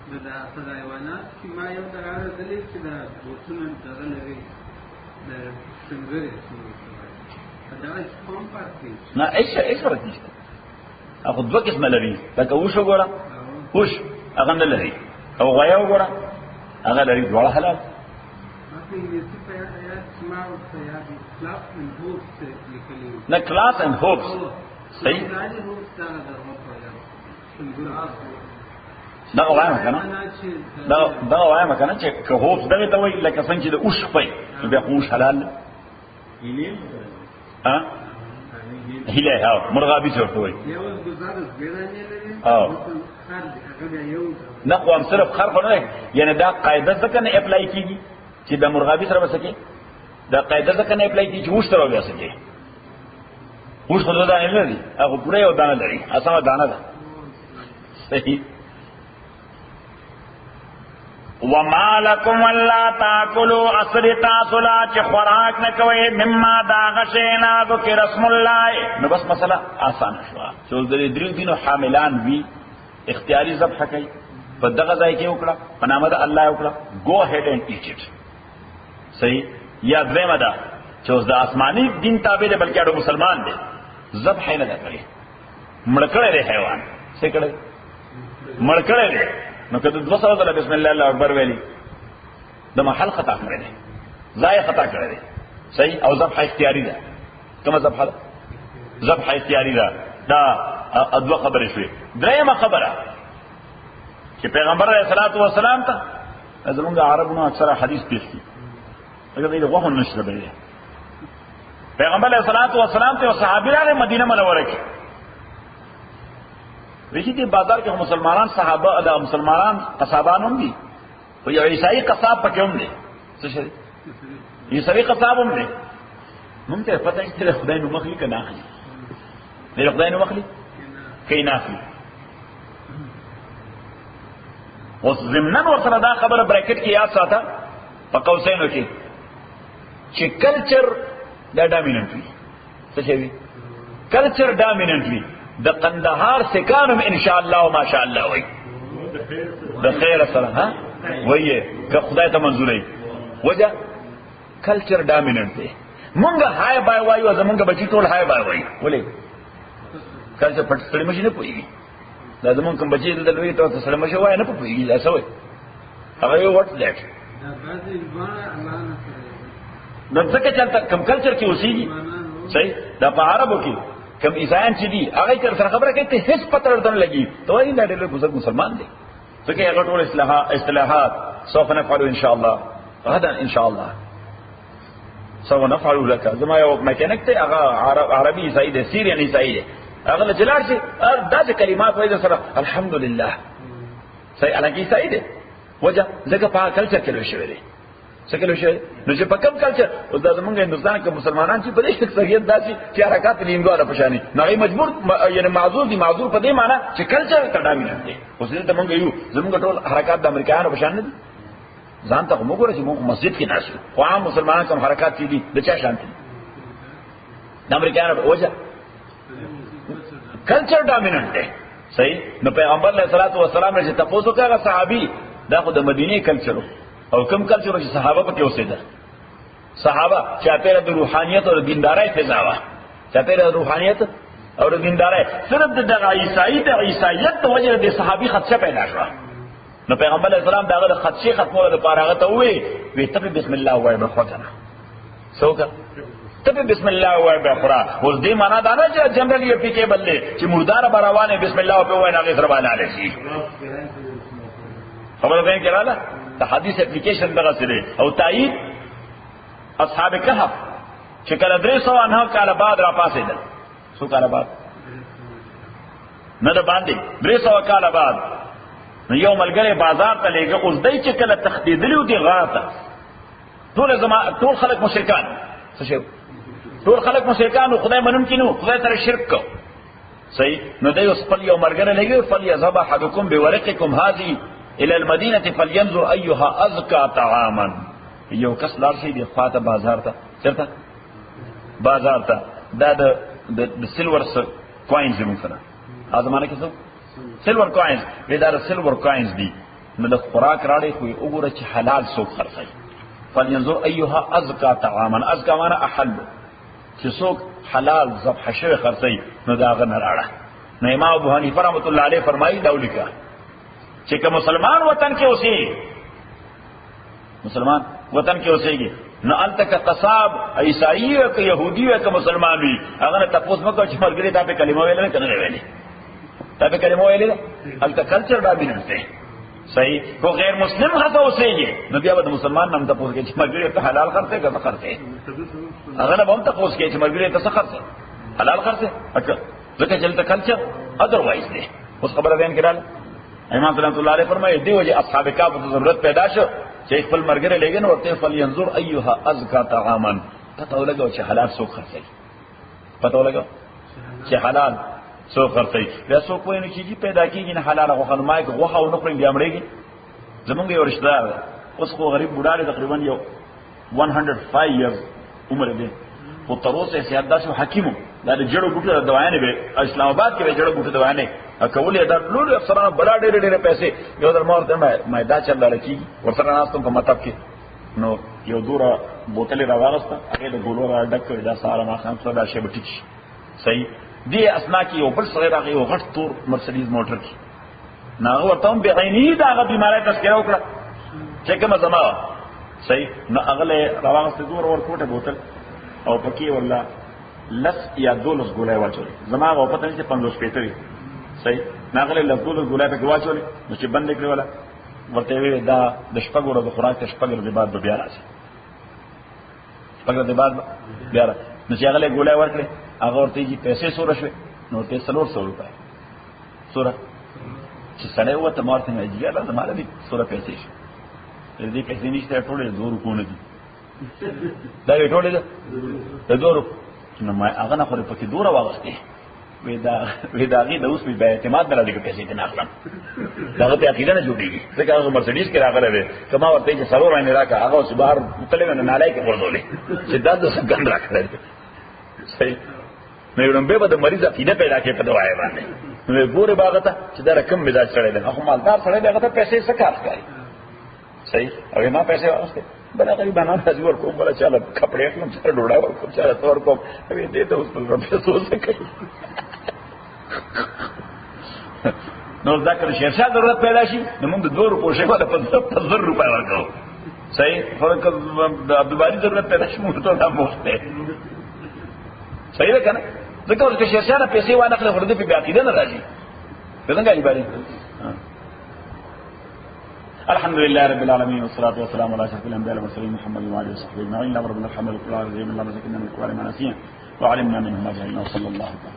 د حیوانات چې ما یو دغه دلیل چې د بوتونه دغه لري د څنګه دا کوم پاتې نه ايش فرق نشته اخو دوه قسمه لري لکه وښه ګوره وښ هغه نه لري او غویا وګوره هغه لري ډول حلال نه کلاس اند هوپس صحیح دا وایم کنه دا وایم کنه چې که هوپس دغه ته وایي لکه څنګه چې د اوښ پي بیا اوښ حلال ها هله ها مرغابي څورته وایي او نه خو هم صرف خرق نه یعنی دا قاعده ځکه نه اپلای کیږي چې د مرغابي سره وسکه دا قاعده ځکه نه اپلای کیږي چې اوښ سره وسکه اوښ خو دا نه لري هغه پوره یو دانه لري اسانه دانه ده صحیح وما لكم الا تاكلوا اسرتا صلا چې خوراک نه کوي مما دا غشینا ذکر اسم الله نو بس مسله آسان شو چې د درې دینو حاملان وی اختیاري ذبح کوي په دغه ځای کې وکړه په نامه د الله وکړه گو هیډ اینڈ ایټ اٹ صحیح یا دویمه ده چې اوس د آسماني دین تابع دی بلکې اړو مسلمان دی ذبح نه ده کړی مړ کړی دی حیوان څه کړی مړ کړی دی نو کله 200 ځله بسم الله الله اکبر ویلي د محل خطا کړی دی ځای خطا کړی دی صحیح او ذبح اختیاري ده کومه ذبح ده ذبح اختیاري ده دا ادوه خبرې شوې درېمه خبره چې پیغمبر علیه الصلاۃ والسلام ته زمونږ عربونو اکثره حدیث پیښ کی اگر دې غوښه نشته به پیغمبر علیه الصلاۃ والسلام ته صحابي راغلي مدینه منوره کې ویشي دې بازار کې مسلمانان صحابه دا مسلمانان قصابان هم دي او یو عیسائی قصاب پکې هم دي څه شي عیسائی قصاب هم دي موږ ته پته نشته خدای نو مخلي کنه اخلي دې خدای نو مخلي کین اخلي اوس زمنن ورسره دا خبره بریکټ کې یاد ساته په قوسینو کې چې کلچر دا ډامیننت وي څه شي وي کلچر ډامیننت وي د قندهار سکانم ان شاء الله او ماشاء الله وای د خیر سره ها وایي که خدای ته منظورې وجه کلچر ډامیننت دی مونږ هاي بای وایو زمونږ بچی ټول هاي بای وای ولې کلچر پټ سړی مشي نه پوي دا زمونږ کوم بچی د لوی ته سړی مشي وای نه پوي دا سوې هغه یو وټ لیټ دا بعضې ژباړه الله نه کړې نو ځکه چې هلته کم کلچر کې اوسېږي صحیح دا په عربو کې کم عیسایان چې دي هغه یې سره خبره کوي ته هېڅ پته ورته نه لګي ته وایي دا ډېر بزرګ مسلمان دی ځکه هغه ټول اصطلاحات سوف نفعل ان شاء الله غدا ان شاء الله سوف نفعل لك زما یو میکانیک ته هغه عربي عیسائی دی سیریان عیسائی دی هغه له جلال شي دا چې کلمات وایي سره الحمدلله صحیح الکه عیسائی دی وجه ځکه په کلچر کې لوي شوی دی څه کې لوي شوی نو چې په کوم کلچر او دا زمونږ هندستان کې مسلمانان چې په دې اکثریت داسي چې حرکات لینګواله پشاني نو هغه مجبور یعنی معذور دي معذور په دې معنی چې کلچر تډامینټ دی اوس دې ته مونږ یو زمونږ ټول حرکات د امریکایانو پشان نه دي ځان ته موږ ورته موږ مسجد کې ناشو خو عام مسلمانان کوم حرکات دي د چا شان دي د امریکایانو په وجه کلچر ډامیننٹ دی صحیح نو پیغمبر علیه الصلاۃ والسلام چې تاسو کاغه صحابي دا خو د مدینه کلچر او کوم کلچر چې صحابه پکې اوسېدل صحابه چې اپیره د روحانيت او دیندارۍ فضا وا چې اپیره د روحانيت او د دیندارۍ صرف د عیسائی د عیسایت د وجه د صحابي خدشه پیدا شو نو پیغمبر علیه السلام داغه خدشه ختموله لپاره هغه ته وی ته بسم الله وای به خوکنه څوک ته بسم الله وای به خورا اوس دې معنا دا نه چې جنرالي اپلیکیبل دی چې مردار بروانه بسم الله په وای نه غیر باندې علي شي خبره ده کړه د حدیث اپلیکیشن دغه سره او تایید اصحاب کهف چې کله 309 کال بعد را پاسېدل څو کال بعد نه ده باندې 300 کال بعد نو یو ملګری بازار ته لګه اوس دای چې کله تخدیدلیو دی غاته ټول خلک مشرکان څه شي ټول خلک مشرکان او خدای منون کینو خدای سره شرک کو صحیح نو دای اوس خپل یو مرګره لګي فلیذهب احدکم بورقکم هذه الى المدینه فلینظر ایها ازکى طعاما یو کس لار شي دی خواته بازار ته چرته بازار ته دا د سیلور کوینز مثلا ازمانه کې څه سیلور کوینز دا سیلور کوینز دي نو د خوراک راړي خو وګوره چې حلال څوک خرڅي فلینظر ایها ازکى طعاما ازکى معنا احل چې څوک حلال ذبح شوی خرڅي نو دا غن راړه نو امام ابو حنیفه رحمۃ اللہ علیہ فرمایي دا ولیکه چې که مسلمان وطن کې اوسي مسلمان وطن کې اوسېږي نو الته که قصاب عیسائی او که يهودي او که مسلمان وي هغه نه تاسو مکو چې مرګري ته کلمه ویل نه کنه ویلې ته کلمه ویلې الته کلچر دا بینته صحیح کو غیر مسلم هغه اوسېږي نو بیا د مسلمان نام تاسو کې چې مرګري ته حلال خرڅه کوي خرڅه هغه نه هم تاسو کې چې مرګري ته څه خرڅه حلال خرڅه اچھا ځکه چې الته کلچر اذروایز دی اوس خبره بیان کړل امام رحمۃ اللہ علیہ فرمائے دی وجه اصحاب کهف ته ضرورت پیدا شو چې خپل مرګره لګین ورته فلینظر ایها ازکى طعاما پته ولګو چې حلال څوک خرڅي پته ولګو چې حلال څوک خرڅي بیا څوک ویني چې پیدا کیږي نه حلال غوښه مای غوښه او نخري بیا مړېږي زمونږ یو رشتہ دار اوس خو غریب بوډا تقریبا یو 105 years عمر دی او تر اوسه سیاده شو حکیمو دا جړو بوټو دوايانې به اسلام آباد کې جړو بوټو دوايانې کولې دا لوړ افسرانو بلا ډېر پیسې یو در مور ته مې دا چل لړکی ورسره ناستم په مطلب کې نو یو دوره بوتلې راوغسته هغه د ګولو را ډک دا ساره ما خام څو دا شی بټی صحیح دی اسنا کې یو بل صغیر هغه یو غټ تور مرسيډیز موټر کې ناغه ورته هم بعینی دا هغه بیماری تذکره وکړه چې کومه زما صحیح نو هغه راوغسته دور ور کوټه بوتل او پکې ولا لس یا دولس ګولای واچول زما غو پته چې 50 پیټري صحیح ناغله لفظو ګولای په واچول نو چې بند کړی ولا ورته وی دا د شپږ ورځې خوراک شپږ ورځې بعد بیا راځي شپږ ورځې بعد بیا نو چې هغه ګولای ورکړي هغه ورته یې پیسې سور شوي نو ته 300 روپے سور چې سړی وته مارته نه دی الله زماره دي سور پیسې شي دې پیسې نشته ټولې 2 روپے نه دي دا ټولې ده 2 روپے نو ما هغه نه خوري پکې دوره واغسته وې دا غي د اوس په اعتماد نه لګي پیسې ته نه اخلم دا ته عقیده نه جوړیږي ځکه هغه مرسيډیز کې راغله وي کما ورته چې سرور باندې راکا هغه اوس بهر مطلب نه نالای کې ورزولې چې دا د څنګه راکړل صحیح نو یو نن به د مریض عقیده پیدا کې په دوايي باندې نو ګوره باغته چې دا رقم مزاج سره ده هغه مالدار سره دغه ته پیسې سکار کوي صحیح او ما پیسې واغسته بنا غریبانه راځي ورکو بل چاله کپڑے خپل سره ډوډۍ ورکو چاله تور کو دې ته اوس په پیسو سکه نو ذکر شیرشاه ضرورت پیدا شي نو موږ د 2 روپو شی ولا 50 روپے ورکو صحیح فرق عبدالباری ضرورت پیدا شمول تو دا مفت ہے صحیح ده کنه ځکه ورته شیشانه پیسې وانه خپل ورته په بیاقیده نه راځي څنګه عباري الحمد لله رب العالمين والصلاه والسلام على اشرف الانبياء والمرسلين محمد وعلى اله وصحبه اجمعين. اللهم ربنا الحمد لله من القران ما نسينا وعلمنا منه ما جهلنا وصلى الله عليه